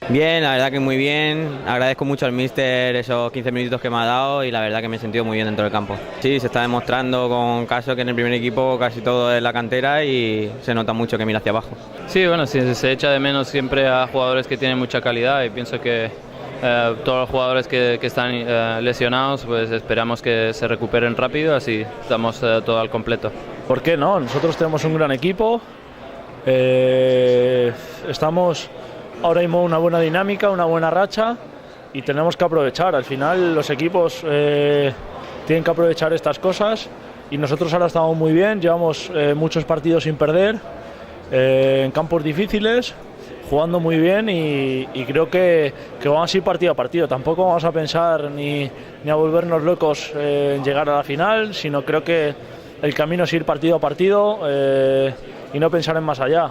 Bien, la verdad que muy bien. Agradezco mucho al míster esos 15 minutos que me ha dado y la verdad que me he sentido muy bien dentro del campo. Sí, se está demostrando con Caso que en el primer equipo casi todo es la cantera y se nota mucho que mira hacia abajo. Sí, bueno, sí, se echa de menos siempre a jugadores que tienen mucha calidad y pienso que todos los jugadores que están lesionados, pues esperamos que se recuperen rápido, así damos todo al completo. ¿Por qué no? Nosotros tenemos un gran equipo, estamos ahora mismo en una buena dinámica, una buena racha y tenemos que aprovechar. Al final los equipos tienen que aprovechar estas cosas y nosotros ahora estamos muy bien, llevamos muchos partidos sin perder, en campos difíciles, jugando muy bien y creo que vamos a ir partido a partido. Tampoco vamos a pensar ni a volvernos locos en llegar a la final, sino creo que el camino es ir partido a partido y no pensar en más allá.